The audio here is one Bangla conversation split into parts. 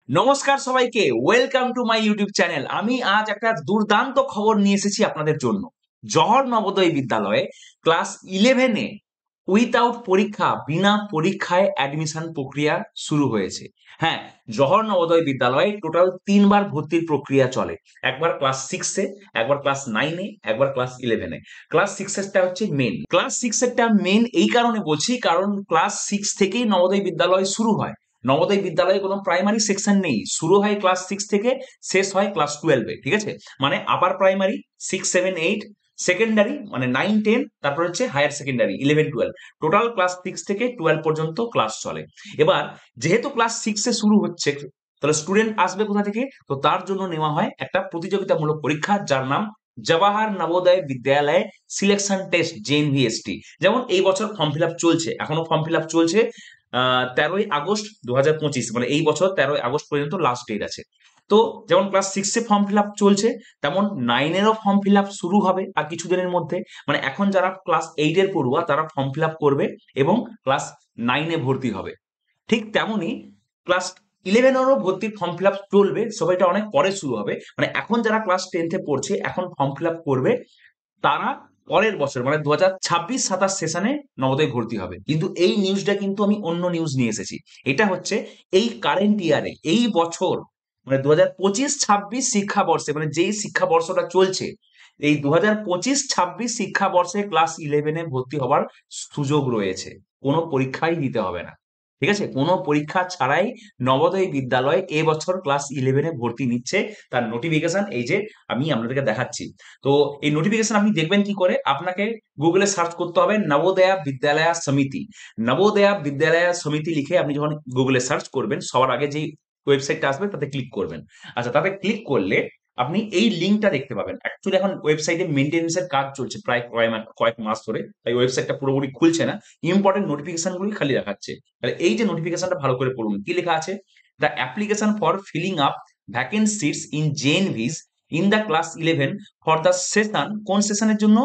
নমস্কার সবাইকে, welcome to my YouTube channel. আমি আজ একটা দুর্দান্ত খবর নিয়ে এসেছি আপনাদের জন্য। জহর নবোদয় বিদ্যালয়ে ক্লাস 11-এ উইথাউট পরীক্ষা, বিনা পরীক্ষায় অ্যাডমিশন প্রক্রিয়া শুরু হয়েছে। হ্যাঁ, জহর নবোদয় বিদ্যালয়ে টোটাল 3বার ভর্তির প্রক্রিয়া চলে। একবার ক্লাস 6-এ, একবার ক্লাস 9-এ, একবার ক্লাস 11-এ। ক্লাস 6-এরটা হচ্ছে মেন। ক্লাস 6-এরটা মেন এই কারণে বলছি, কারণ ক্লাস 6 থেকেই নবোদয় বিদ্যালয় শুরু হয়। নবোদয় বিদ্যালয়ে কোনো প্রাইমারি সেকশন নেই, শুরু হয় ক্লাস 6 থেকে, শেষ হয় ক্লাস 12-এ। ঠিক আছে, মানে আপার প্রাইমারি 6, 7, 8, সেকেন্ডারি মানে 9, 10, তারপর হচ্ছে হায়ার সেকেন্ডারি 11, 12। টোটাল ক্লাস 6 থেকে 12 পর্যন্ত ক্লাস চলে। এবার যেহেতু ক্লাস 6-এ শুরু হচ্ছে, তাহলে স্টুডেন্ট আসবে কোথা থেকে? তো তার জন্য নেওয়া হয় একটা প্রতিযোগিতামূলক পরীক্ষা, যার নাম জওয়াহর নবোদয় বিদ্যালয় সিলেকশন টেস্ট, জেএনভিএসটি। যেমন এই বছর ফর্ম ফিল আপ চলছে, এখনো ফর্ম ফিল আপ চলছে। 13ই আগস্ট 2025, মানে এই বছর 13ই আগস্ট পর্যন্ত লাস্ট ডেট আছে। তো যেমন ক্লাস 6-এ ফর্ম ফিল আপ চলছে, তেমন 9-এরও ফর্ম ফিল আপ শুরু হবে আর কিছুদিনের মধ্যে। মানে এখন যারা ক্লাস 8-এর পড়ুয়া তারা ফর্ম ফিল আপ করবে এবং ক্লাস 9-এ ভর্তি হবে। ঠিক তেমনই ক্লাস 11-এরও ভর্তির ফর্ম ফিল আপ চলবে, সবাইটা অনেক পরে শুরু হবে। মানে এখন যারা ক্লাস 10-এ পড়ছে, এখন ফর্ম ফিল আপ করবে, তারা পরের বছর মানে 2026-27 সেশনে নবোদয় ভর্তি হবে। কিন্তু এই নিউজটা কিন্তু আমি অন্য নিউজ নিয়ে এসেছি। এটা হচ্ছে এই কারেন্ট ইয়ারে, এই বছর, মানে 2025-26 শিক্ষাবর্ষে, মানে যেই শিক্ষাবর্ষটা চলছে, এই 2025-26 শিক্ষাবর্ষে ক্লাস 11-এ ভর্তি হওয়ার সুযোগ রয়েছে। কোনো পরীক্ষাই দিতে হবে না। ঠিক আছে, কোনো পরীক্ষা ছাড়াই নবোদয় বিদ্যালয় এবছর ক্লাস 11-এ ভর্তি নিচ্ছে। তার নোটিফিকেশন এই যে আমি আপনাদেরকে দেখাচ্ছি। তো এই নোটিফিকেশন আপনি দেখবেন কি করে? আপনাকে গুগলে সার্চ করতে হবে নবোদয়া বিদ্যালয়া সমিতি। নবোদয়া বিদ্যালয়া সমিতি লিখে আপনি যখন গুগলে সার্চ করবেন, সবার আগে যেই ওয়েবসাইটটা আসবে তাতে ক্লিক করবেন। আচ্ছা, তাতে ক্লিক করলে আপনি এই লিঙ্কটা দেখতে পাবেন। অ্যাকচুয়ালি এখন ওয়েবসাইটে মেনটেন্যান্সের কাজ চলছে প্রায় কয়েক মাস ধরে, তাই ওয়েবসাইটটা পুরোপুরি খুলছে না, ইম্পর্টেন্ট নোটিফিকেশন গুলি খালি দেখাচ্ছে। তাহলে এই যে নোটিফিকেশনটা ভালো করে পড়ুন, কি লেখা আছে? The application for filling up vacant seats in JNVs in the class 11 for the session, কোন সেশনের জন্য?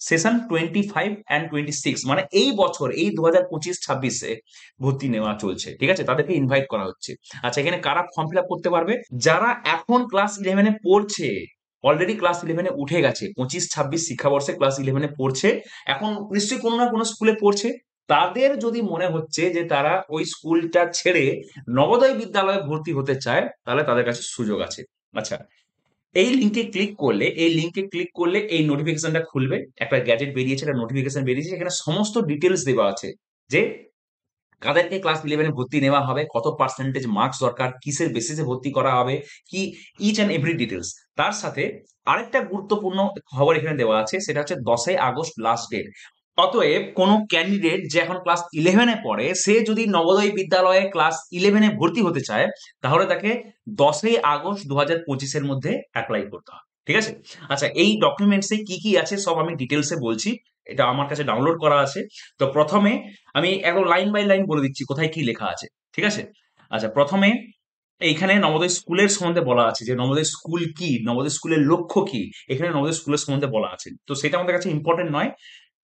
সেশন 25 and 26, মানে এই বছর, এই 2025-26-এ ভর্তি নেওয়া চলছে। ঠিক আছে, তাদেরকে ইনভাইট করা হচ্ছে। আচ্ছা, এখানে কারা ফর্ম ফিল আপ করতে পারবে? যারা এখন ক্লাস 11-এ পড়ছে, অলরেডি ক্লাস 11-এ উঠে গেছে, 25-26 শিক্ষাবর্ষে ক্লাস 11-এ পড়ছে, এখন নিশ্চয়ই কোনো না কোনো স্কুলে পড়ছে। তাদের যদি মনে হচ্ছে যে তারা ওই স্কুলটা ছেড়ে নবোদয় বিদ্যালয়ে ভর্তি হতে চায়, তাহলে তাদের কাছে সুযোগ আছে। আচ্ছা, এই লিঙ্কে ক্লিক করলে এই নোটিফিকেশনটা খুলবে। একটা গ্যাজেট বেরিয়েছে, একটা নোটিফিকেশন বেরিয়েছে, এখানে সমস্ত ডিটেলস দেওয়া আছে যে কাদেরকে ক্লাস 11-এ ভর্তি নেওয়া হবে, কত পার্সেন্টেজ মার্কস দরকার, কিসের বেসিসে ভর্তি করা হবে, কি ইচ অ্যান্ড এভরি ডিটেলস। তার সাথে আরেকটা গুরুত্বপূর্ণ খবর এখানে দেওয়া আছে, সেটা হচ্ছে 10ই আগস্ট লাস্ট ডেট। অতএব কোনো ক্যান্ডিডেট যে এখন ক্লাস 11-এ পড়ে, সে যদি নবোদয় বিদ্যালয়ে ক্লাস 11-এ ভর্তি হতে চায়, তাহলে তাকে 10ই আগস্ট 2025-এর মধ্যে অ্যাপ্লাই করতে হবে। ঠিক আছে? আচ্ছা, এই ডকুমেন্টসে কি কি আছে সব আমি ডিটেলসে বলছি। এটা আমার কাছে ডাউনলোড করা আছে। তো প্রথমে আমি একদম লাইন বাই লাইন বলে দিচ্ছি কোথায় কি লেখা আছে। ঠিক আছে? আচ্ছা, প্রথমে এইখানে নবোদয় স্কুলের সম্বন্ধে বলা আছে যে নবোদয় স্কুল কি, নবোদয় স্কুলের লক্ষ্য কি, এখানে নবোদয় স্কুলের সম্বন্ধে বলা আছে। তো সেটা আমাদের কাছে ইম্পর্টেন্ট নয়।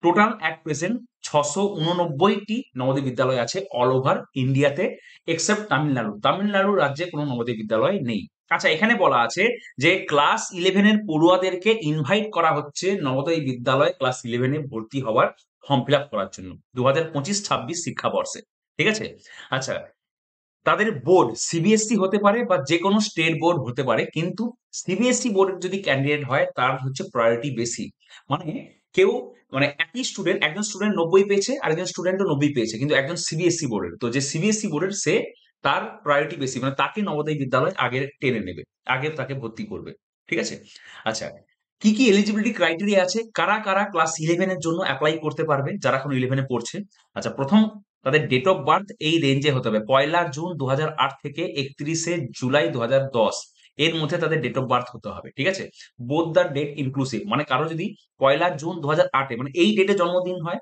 টোটাল অ্যাট প্রেজেন্ট 689টি নবোদয় বিদ্যালয় আছে অল ওভার ইন্ডিয়াতে, এক্সেপ্ট তামিলনাড়ু। তামিলনাড়ু রাজ্যে কোনো নবোদয় বিদ্যালয় নেই। আচ্ছা, এখানে বলা আছে যে ক্লাস 11-এর পড়ুয়াদেরকে ইনভাইট করা হচ্ছে নবোদয় বিদ্যালয় ক্লাস 11-এ ভর্তি হওয়ার ফর্ম ফিল আপ করার জন্য 2025-26 শিক্ষাবর্ষে। ঠিক আছে? আচ্ছা, তাদের বোর্ড সিবিএসসি হতে পারে বা যে কোনো স্টেট বোর্ড হতে পারে, কিন্তু সিবিএসসি বোর্ডের যদি ক্যান্ডিডেট হয় তার হচ্ছে প্রায়োরিটি বেশি। মানে কেউ, মানে একই স্টুডেন্ট, একজন স্টুডেন্ট 90 পেয়েছে, আরেকজন স্টুডেন্টও 90 পেয়েছে, কিন্তু একজন সিবিএসসি বোর্ডের, তো যে সিবিএসসি বোর্ডের সে, তার প্রায়োরিটি বেশি, মানে তাকে নবোদয় বিদ্যালয় আগে টেনে নেবে, আগে তাকে ভর্তি করবে। ঠিক আছে? আচ্ছা, কি কি এলিজিবিলিটি ক্রাইটেরিয়া আছে, কারা কারা ক্লাস 11-এর জন্য অ্যাপ্লাই করতে পারবে যারা এখন 11-এ পড়ছে? আচ্ছা, প্রথম, তাদের ডেট অফ বার্থ এই রেঞ্জে হতে হবে, 1 জুন 2008 থেকে 31 জুলাই 2010, এর মধ্যে তাদের ডেট অফ বার্থ হতে হবে। ঠিক আছে? বোথ দ্য ডেট ইনক্লুসিভ, মানে কারো যদি 1 জুন 2008-এ মানে এই ডেটে জন্মদিন হয়,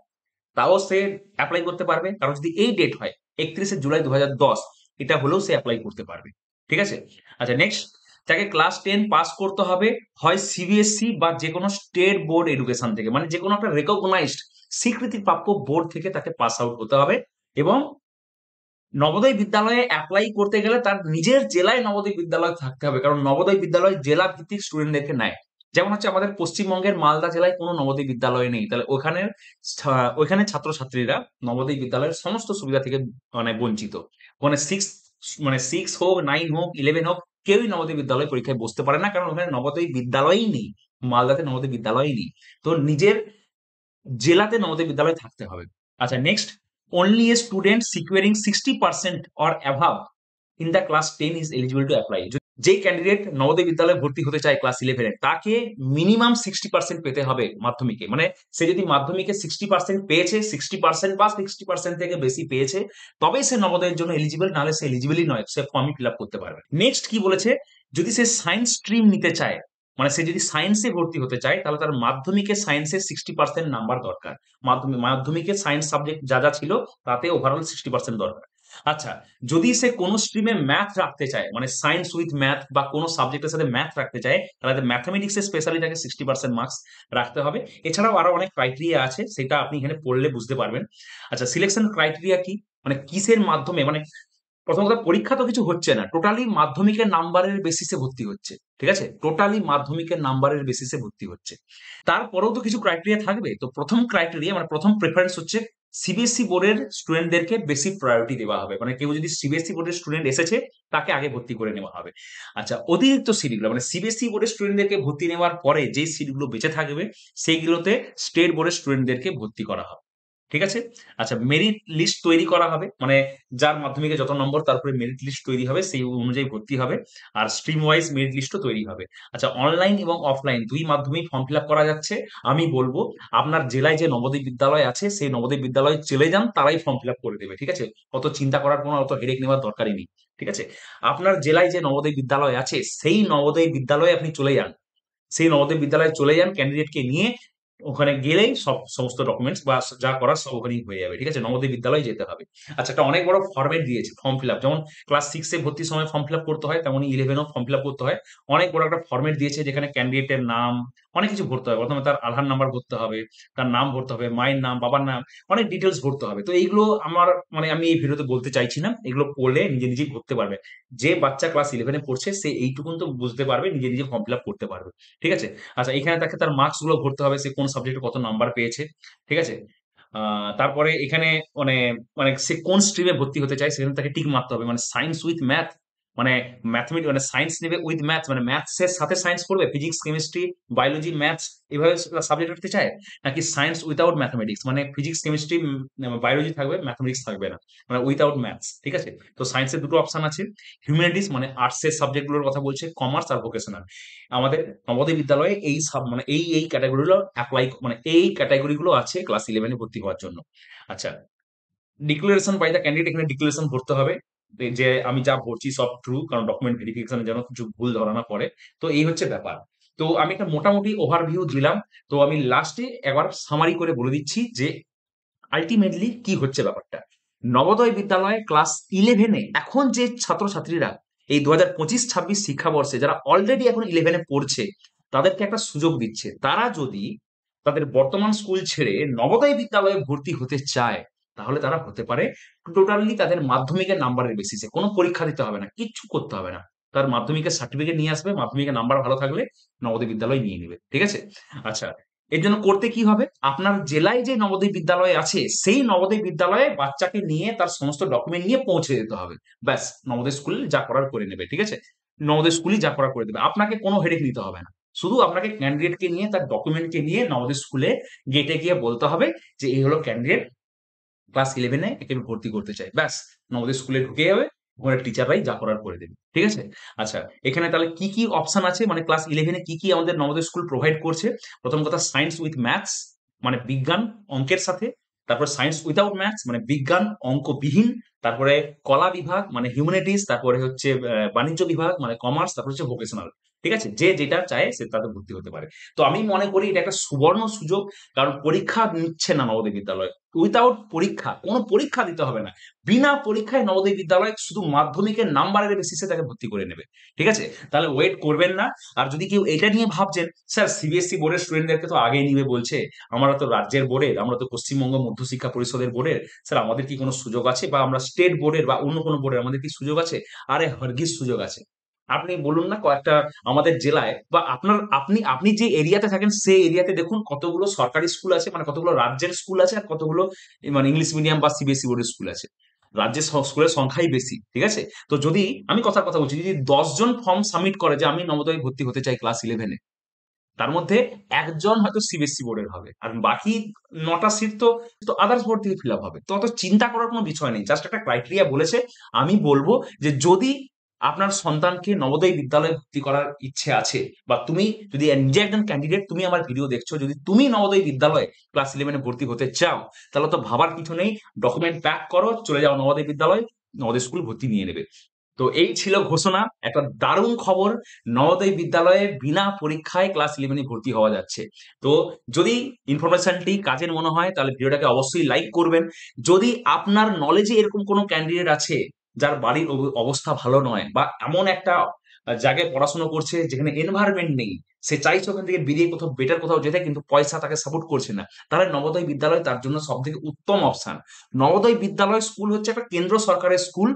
তাও সে অ্যাপ্লাই করতে পারবে। কারণ যদি এই ডেট হয় 31 জুলাই 2010, এটা হলেও সে অ্যাপ্লাই করতে পারবে। ঠিক আছে? আচ্ছা, নেক্সট, তাকে ক্লাস 10 পাস করতে হবে, হয় সিবিএসসি বা যে কোনো স্টেট বোর্ড এডুকেশন থেকে, মানে যে কোনো একটা রেকগনাইজড স্বীকৃতিপ্রাপ্য বোর্ড থেকে তাকে পাস আউট হতে হবে। এবং নবোদয় বিদ্যালয়ে অ্যাপ্লাই করতে গেলে তার নিজের জেলায় নবোদয় বিদ্যালয় থাকতে হবে, কারণ নবোদয় বিদ্যালয় জেলা ভিত্তিক স্টুডেন্টদেরকে নেয়। যেমন হচ্ছে আমাদের পশ্চিমবঙ্গের মালদা জেলায় কোনো নবোদয় বিদ্যালয় নেই, তাহলে ওইখানে ছাত্রছাত্রীরা নবোদয় বিদ্যালয়ের সমস্ত সুবিধা থেকে মানে বঞ্চিত। মানে সিক্স হোক, 9 হোক, 11 হোক, কেউই নবোদয় বিদ্যালয় পরীক্ষায় বসতে পারে না, কারণ ওখানে নবোদয় বিদ্যালয়ই নেই। মালদাতে নবোদয় বিদ্যালয়ই নেই। তো নিজের জেলাতে নবোদয় বিদ্যালয় থাকতে হবে। আচ্ছা, next, only a student securing 60% or অ্যাভাব in the class 10 is eligible to apply. যে ক্যান্ডিডেট নবোদয় বিদ্যালয়ে ভর্তি হতে চায় ক্লাস 11-এ, তাকে মিনিমাম 60% পেতে হবে মাধ্যমিকে। মানে সে যদি মাধ্যমিকে 60% পেয়েছে, 60% বা 60% থেকে বেশি পেয়েছে, তবেই সে নবোদয়ের জন্য এলিজিবল, নাহলে সে এলিজিবলই নয়, সে ফর্মই ফিল আপ করতে পারবে। নেক্সট কি বলেছে, যদি সে সায়েন্স স্ট্রিম নিতে চায়, মানে সে যদি সায়েন্সে ভর্তি হতে চায়, তাহলে তার মাধ্যমিকে সায়েন্সের 60% নাম্বার দরকার। মাধ্যমিকে সায়েন্স সাবজেক্ট যা যা ছিল তাতে ওভারঅল 60% দরকার। আচ্ছা, যদি সে কোনো স্ট্রিমে ম্যাথ রাখতে চায়, মানে সায়েন্স উইথ ম্যাথ বা কোনো সাবজেক্টের সাথে ম্যাথ রাখতে চায়, তাহলে ম্যাথামেটিক্সে স্পেশালি তাকে 60% মার্কস রাখতে হবে। এছাড়াও আরো অনেক ক্রাইটেরিয়া আছে, সেটা আপনি এখানে পড়লে বুঝতে পারবেন। আচ্ছা, সিলেকশন ক্রাইটেরিয়া কি, মানে কিসের মাধ্যমে, মানে প্রথম কথা, পরীক্ষা তো কিছু হচ্ছে না, টোটালি মাধ্যমিকের নাম্বারের বেসিসে ভর্তি হচ্ছে। ঠিক আছে, টোটালি মাধ্যমিকের নাম্বারের বেসিসে ভর্তি হচ্ছে। তারপরেও তো কিছু ক্রাইটেরিয়া থাকবে। তো প্রথম ক্রাইটেরিয়া, মানে প্রথম প্রেফারেন্স হচ্ছে সিবিএসসি বোর্ডের স্টুডেন্টদেরকে বেশি প্রায়োরিটি দেওয়া হবে। মানে কেউ যদি সিবিএসসি বোর্ডের স্টুডেন্ট এসেছে, তাকে আগে ভর্তি করে নেওয়া হবে। আচ্ছা, অতিরিক্ত সিটগুলো, মানে সিবিএসসি বোর্ডের স্টুডেন্টদেরকে ভর্তি নেওয়ার পরে যে সিটগুলো বেঁচে থাকবে, সেইগুলোতে স্টেট বোর্ডের স্টুডেন্টদেরকে ভর্তি করা হবে। ঠিক আছে। আচ্ছা, মেরিট লিস্ট তৈরি করা হবে, মানে যার মাধ্যমিকে যত নম্বর, তারপরে মেরিট লিস্ট তৈরি হবে, সেই অনুযায়ী ভর্তি হবে। আর স্ট্রিম ওয়াইজ মেরিট লিস্টও তৈরি হবে। আচ্ছা, অনলাইন এবং অফলাইন দুই মাধ্যমেই ফর্ম ফিল আপ করা যাচ্ছে। আমি বলবো, আপনার জেলায় যে নবোদয় বিদ্যালয় আছে, সেই নবোদয় বিদ্যালয়ে চলে যান, তারাই ফর্ম ফিল আপ করে দেবে। ঠিক আছে, অত চিন্তা করার কোনো, অত হেডেক নেওয়ার দরকারই নেই। ঠিক আছে, আপনার জেলায় যে নবোদয় বিদ্যালয় আছে, সেই নবোদয় বিদ্যালয়ে আপনি চলে যান। সেই নবোদয় বিদ্যালয়ে চলে যান ক্যান্ডিডেটকে নিয়ে, ওখানে গেলেই সমস্ত ডকুমেন্টস বা যা করার সব ওখানেই হয়ে যাবে। ঠিক আছে, নবোদয় বিদ্যালয়ে যেতে হবে। আচ্ছা, একটা অনেক বড় ফরম্যাট দিয়েছে ফর্ম ফিল আপ, যেমন ক্লাস 6-এ ভর্তির সময় ফর্ম ফিল আপ করতে হয়, তেমনই 11-এও ফর্ম ফিল আপ করতে হয়। অনেক বড় একটা ফরম্যাট দিয়েছে, যেখানে ক্যান্ডিডেটের নাম, অনেক কিছু ভরতে হবে। প্রথমে তার আধার নাম্বার ভরতে হবে, তার নাম ভরতে হবে, মায়ের নাম, বাবার নাম, অনেক ডিটেলস ভরতে হবে। তো এইগুলো আমার, মানে আমি এই ভিডিওতে বলতে চাইছি না, এগুলো পড়লে নিজে নিজেই ভরতে পারবে। যে বাচ্চা ক্লাস 11-এ পড়ছে, সে এইটুকুন তো বুঝতে পারবে, নিজে নিজে ফর্ম ফিল আপ করতে পারবে। ঠিক আছে। আচ্ছা, এখানে তাকে তার মার্কস গুলো ভরতে হবে, সে কোন সাবজেক্টে কত নাম্বার পেয়েছে। ঠিক আছে। তারপরে এখানে মানে মানে সে কোন স্ট্রিমে ভর্তি হতে চায়, সেখানে তাকে টিক মারতে হবে। মানে সায়েন্স উইথ ম্যাথ, মানে ম্যাথমেটিক্স, মানে সায়েন্স নেবে উইথ ম্যাথস, মানে ম্যাথস এর সাথে সায়েন্স পড়বে, ফিজিক্স, কেমিস্ট্রি, বায়োলজি, ম্যাথস, এভাবে সাবজেক্ট রাখতে চায়, নাকি সায়েন্স উইথাউট ম্যাথমেটিক্স, মানে ফিজিক্স, কেমিস্ট্রি, বায়োলজি থাকবে, ম্যাথমেটিক্স থাকবে না, মানে উইথাউট ম্যাথস। ঠিক আছে। তো সায়েন্সের দুটো অপশন আছে। হিউম্যানিটিস, মানে আর্টস এর সাবজেক্ট গুলোর কথা বলছে, কমার্স আর ভোকেশনাল। আমাদের নবোদয় বিদ্যালয়ে এই মানে এই ক্যাটাগরিগুলো অ্যাপ্লাই, মানে এই ক্যাটাগরিগুলো আছে ক্লাস 11-এ ভর্তি হওয়ার জন্য। আচ্ছা, ডিক্লারেশন বাই দ্য ক্যান্ডিডেট, এখানে ডিক্লারেশন ভরতে হবে যে আমি যা ভরছি সব ট্রু, কারণ ডকুমেন্ট ভেরিফিকেশনে যেন কিছু ভুল ধরা না পড়ে। তো এই হচ্ছে ব্যাপার। তো আমি একটা মোটামুটি ওভারভিউ দিলাম। তো আমি লাস্টে একবার সামারি করে বলে দিচ্ছি যে আলটিমেটলি কি হচ্ছে ব্যাপারটা। নবোদয় বিদ্যালয়ে ক্লাস 11-এ এখন যে ছাত্রছাত্রীরা এই 2025-26 শিক্ষাবর্ষে যারা অলরেডি এখন 11-এ পড়ছে, তাদেরকে একটা সুযোগ দিচ্ছে। তারা যদি তাদের বর্তমান স্কুল ছেড়ে নবোদয় বিদ্যালয়ে ভর্তি হতে চায়, তাহলে তারা হতে পারে। টোটালি তাদের মাধ্যমিকের নাম্বারের বেসিসে, কোনো পরীক্ষা দিতে হবে না, কিচ্ছু করতে হবে না। তার মাধ্যমিকের সার্টিফিকেট নিয়ে আসবে, মাধ্যমিকের নাম্বার ভালো থাকলে নবোদয় বিদ্যালয় নিয়ে নেবে। ঠিক আছে। আচ্ছা, এর জন্য করতে কি হবে, আপনার জেলায় যে নবোদয় বিদ্যালয় আছে, সেই নবোদয় বিদ্যালয়ে বাচ্চাকে নিয়ে তার সমস্ত ডকুমেন্ট নিয়ে পৌঁছে যেতে হবে। ব্যাস, নবোদয় স্কুল যা করার করে নেবে। ঠিক আছে, নবোদয় স্কুলই যা করার করে দেবে, আপনাকে কোনো হেডেক নিতে হবে না। শুধু আপনাকে ক্যান্ডিডেটকে নিয়ে, তার ডকুমেন্টকে নিয়ে নবোদয় স্কুলে গেটে গিয়ে বলতে হবে যে এই হলো ক্যান্ডিডেট, ক্লাস 11-এ একে ভর্তি করতে চাই। ব্যাস, নবোদয় স্কুলে ঢুকে যাবে, ওখানে টিচাররাই যা করার করে দেবে। ঠিক আছে। আচ্ছা, এখানে তাহলে কি কি অপশন আছে, মানে ক্লাস 11-এ কি কি আমাদের নবোদয় স্কুল প্রোভাইড করছে। প্রথম কথা, সায়েন্স উইথ ম্যাথস, মানে বিজ্ঞান অঙ্কের সাথে। তারপর সায়েন্স উইথাউট ম্যাথস, মানে বিজ্ঞান অঙ্কবিহীন। তারপরে কলা বিভাগ, মানে হিউম্যানিটিস। তারপরে হচ্ছে বাণিজ্য বিভাগ, মানে কমার্স। তারপর হচ্ছে ভোকেশনাল। ঠিক আছে, যে যেটা চায় সে তাতে ভর্তি হতে পারে। তো আমি মনে করি এটা একটা সুবর্ণ সুযোগ, কারণ পরীক্ষা নিচ্ছে না নবোদয় বিদ্যালয়। উইথাউট পরীক্ষা, কোনো পরীক্ষা দিতে হবে না, বিনা পরীক্ষায় নবোদয় বিদ্যালয় শুধু মাধ্যমিকের নাম্বারের বেসিসে তাকে ভর্তি করে নেবে। ঠিক আছে, তাহলে ওয়েট করবেন না। আর যদি কেউ এটা নিয়ে ভাবছেন, স্যার সিবিএসসি বোর্ডের স্টুডেন্টদেরকে তো আগেই নিবে বলছে, আমরা তো রাজ্যের বোর্ডের, আমরা তো পশ্চিমবঙ্গ মধ্যশিক্ষা পরিষদের বোর্ডের, স্যার আমাদের কি কোনো সুযোগ আছে, বা আমরা স্টেট বোর্ডের বা অন্য কোনো বোর্ডের আমাদের কি সুযোগ আছে? আরে হরগিজ সুযোগ আছে। আপনি বলুন না কয়েকটা আমাদের জেলায় বা আপনি যে এরিয়াতে থাকেন সেই এরিয়াতে দেখুন কতগুলো সরকারি স্কুল আছে, মানে কতগুলো রাজ্যের স্কুল আছে আর কতগুলো মানে ইংলিশ মিডিয়াম বা সিবিএসই বোর্ডের স্কুল আছে। রাজ্যের স্কুলের সংখ্যাই বেশি, ঠিক আছে? তো যদি আমি কথার কথা বলছি, যদি 10 জন ফর্ম সাবমিট করে যে আমি নবোদয়ে ভর্তি হতে চাই ক্লাস 11-এ, তার মধ্যে একজন হয়তো সিবিএসসি বোর্ডের হবে আর বাকি 9টা সিট তো আদার্স বোর্ড থেকে ফিল আপ হবে। তো অত চিন্তা করার কোনো বিষয় নেই, জাস্ট একটা ক্রাইটেরিয়া বলেছে। আমি বলবো যে যদি আপনার সন্তানকে নবোদয় বিদ্যালয়ে ভর্তি করার ইচ্ছে আছে বা তুমি যদি নিজে একজন ক্যান্ডিডেট, তুমি আমার ভিডিও দেখছো, যদি তুমি নবোদয় বিদ্যালয়ে ক্লাস 11-এ ভর্তি হতে চাও, তাহলে তো ভাবার কিছু নেই, ডকুমেন্ট প্যাক করো, চলে যাও নবোদয় বিদ্যালয়, নবোদয় স্কুল ভর্তি নিয়ে নেবে। তো এই ছিল ঘোষণা, একটা দারুণ খবর। নবোদয় বিদ্যালয়ে বিনা পরীক্ষায় ক্লাস 11-এ ভর্তি হওয়া যাচ্ছে। তো যদি ইনফরমেশনটি কাজের মনে হয় তাহলে ভিডিওটাকে অবশ্যই লাইক করবেন। যদি আপনার নলেজে এরকম কোনো ক্যান্ডিডেট আছে যার বাড়ির অবস্থা ভালো নয় বা এমন একটা জায়গায় পড়াশোনা করছে যেখানে এনভায়রনমেন্ট নেই, সে চাইছে ওখান থেকে বেরিয়ে কোথাও বেটার কোথাও যেতে, কিন্তু পয়সা তাকে সাপোর্ট করছে না, তাহলে নবোদয় বিদ্যালয় তার জন্য সব থেকে উত্তম অপশন। নবোদয় বিদ্যালয় স্কুল হচ্ছে একটা কেন্দ্র সরকারের স্কুল,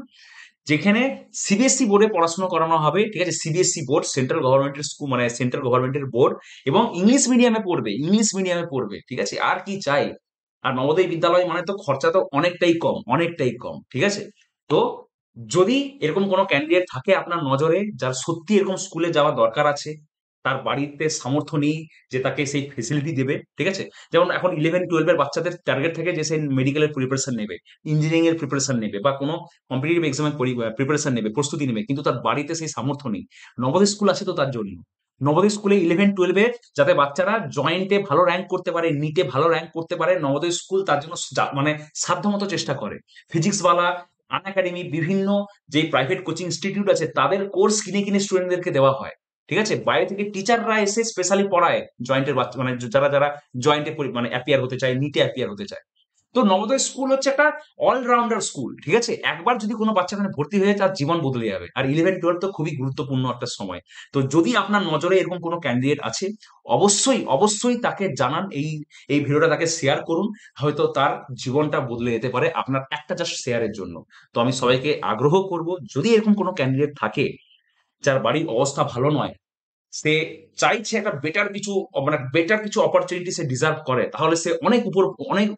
যেখানে সিবিএসসি বোর্ডে পড়াশোনা করানো হবে, ঠিক আছে? সিবিএসসি বোর্ড সেন্ট্রাল গভর্নমেন্টের স্কুল, মানে সেন্ট্রাল গভর্নমেন্টের বোর্ড, এবং ইংলিশ মিডিয়ামে পড়বে, ঠিক আছে? আর কি চাই? আর নবোদয় বিদ্যালয় মানে তো খরচা তো অনেকটাই কম, ঠিক আছে? তো যদি এরকম কোনো ক্যান্ডিডেট থাকে আপনার নজরে যার সত্যি এরকম স্কুলে যাওয়া দরকার আছে, তার বাড়িতে সামর্থ্য নেই যে তাকে সেই ফেসিলিটি দেবে, ঠিক আছে? যেমন এখন 11-12 এর বাচ্চাদের টার্গেট থাকে যে সে মেডিকেলের প্রিপারেশন নেবে, ইঞ্জিনিয়ারিং এর প্রিপারেশন নেবে বা কোনো কম্পিটিটিভ এক্সামের প্রিপারেশন নেবে, প্রস্তুতি নেবে, কিন্তু তার বাড়িতে সেই সামর্থ্য নেই। নবোদয় স্কুল আছে তো তার জন্য। নবোদয় স্কুলে 11-12-এ যাতে বাচ্চারা জয়েন্টে ভালো র্যাঙ্ক করতে পারে, নিটে ভালো র্যাঙ্ক করতে পারে, নবোদয় স্কুল তার জন্য মানে সাধ্যমতো চেষ্টা করে। ফিজিক্সওয়ালা আনএকাডেমি বিভিন্ন যে প্রাইভেট কোচিং ইনস্টিটিউট আছে তাদের কোর্স কিনে কিনে স্টুডেন্টদেরকে দেওয়া হয়, ঠিক আছে? বাইরে থেকে টিচাররা এসে স্পেশালি পড়ায় জয়েন্টের বাচ্চা, মানে যারা যারা জয়েন্টে মানে অ্যাপিয়ার হতে চায়, নিটে অ্যাপিয়ার হতে চায়। তো নবোদয় স্কুল হচ্ছে একটা অলরাউন্ডার স্কুল, ঠিক আছে? একবার যদি কোনো বাচ্চা এখানে ভর্তি হয়ে যায় তার জীবন বদলে যাবে। আর 11-12 তো খুবই গুরুত্বপূর্ণ একটা সময়। তো যদি আপনার নজরে এরকম কোনো ক্যান্ডিডেট আছে, অবশ্যই তাকে জানান, এই ভিডিওটা তাকে শেয়ার করুন। হয়তো তার জীবনটা বদলে যেতে পারে আপনার একটা জাস্ট শেয়ারের জন্য। তো আমি সবাইকে আগ্রহ করব, যদি এরকম কোনো ক্যান্ডিডেট থাকে যার বাড়ির অবস্থা ভালো নয়, সে চাইছে একটা বেটার কিছু অপরচুনিটি সে ডিজার্ভ করে, তাহলে সে অনেক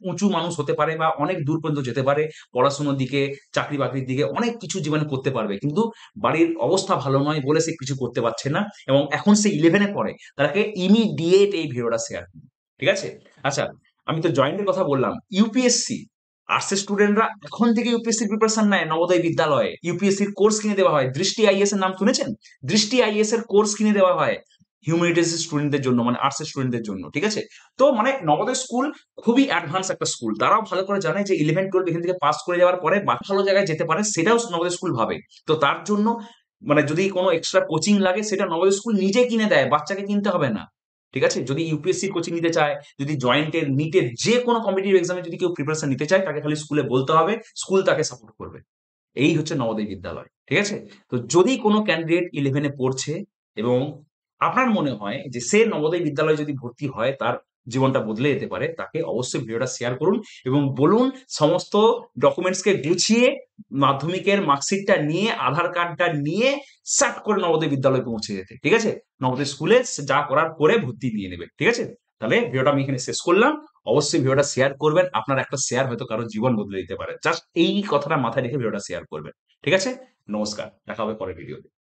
উঁচু মানুষ হতে পারে বা অনেক দূর পর্যন্ত যেতে পারে, পড়াশোনার দিকে, চাকরি বাকরির দিকে অনেক কিছু জীবনে করতে পারবে। কিন্তু বাড়ির অবস্থা ভালো নয় বলে সে কিছু করতে পারছে না, এবং এখন সে 11-এ পড়ে, তাকে ইমিডিয়েট এই ভিডিওটা শেয়ার করুন, ঠিক আছে? আচ্ছা, আমি তো জয়েন্টের কথা বললাম, ইউপিএসসি আর্টসের স্টুডেন্টরা এখন থেকে ইউপিএসসির প্রিপারেশন নেয় নবোদয় বিদ্যালয়ে। ইউপিএসসির কোর্স কিনে দেওয়া হয়, দৃষ্টি আইএএস এর নাম শুনেছেন? দৃষ্টি আইএএস এর কোর্স কিনে দেওয়া হয় হিউম্যানিটিস স্টুডেন্টদের জন্য, মানে আর্টস স্টুডেন্টদের জন্য, ঠিক আছে? তো মানে নবোদয় স্কুল খুবই অ্যাডভান্স একটা স্কুল, তারাও ভালো করে জানে যে 11-12 এখান থেকে পাস করে যাওয়ার পরে ভালো জায়গায় যেতে পারে, সেটাও নবোদয় স্কুল ভাবে। তো তার জন্য মানে যদি কোনো এক্সট্রা কোচিং লাগে সেটা নবোদয় স্কুল নিজে কিনে দেয়, বাচ্চাকে কিনতে হবে না, ঠিক আছে? যদি ইউপিএসসি কোচিং নিতে চায়, যদি জয়েন্টের, নিটের যে কোনো কম্পিটিটিভ এক্সামে যদি কেউ প্রিপারেশন নিতে চায়, তাকে খালি স্কুলে বলতে হবে, স্কুল তাকে সাপোর্ট করবে। এই হচ্ছে নবোদয় বিদ্যালয়, ঠিক আছে? তো যদি কোনো ক্যান্ডিডেট 11-এ পড়ছে এবং আপনার মনে হয় যে সে নবোদয় বিদ্যালয়ে যদি ভর্তি হয় তার জীবনটা বদলে যেতে পারে, তাকে অবশ্যই ভিডিওটা শেয়ার করুন এবং বলুন সমস্ত ডকুমেন্টসকে গুছিয়ে মাধ্যমিকের মার্কশিটটা নিয়ে, আধার কার্ডটা নিয়ে সাট করে নবোদয় বিদ্যালয়ে পৌঁছে যেতে, ঠিক আছে? নবোদয় স্কুলে যা করার করে ভর্তি নিয়ে নেবে, ঠিক আছে? তাহলে ভিডিওটা আমি এখানে শেষ করলাম। অবশ্যই ভিডিওটা শেয়ার করবেন, আপনার একটা শেয়ার হয়তো কারো জীবন বদলে দিতে পারে। জাস্ট এই কথাটা মাথায় রেখে ভিডিওটা শেয়ার করবেন, ঠিক আছে? নমস্কার, দেখা হবে পরের ভিডিওতে।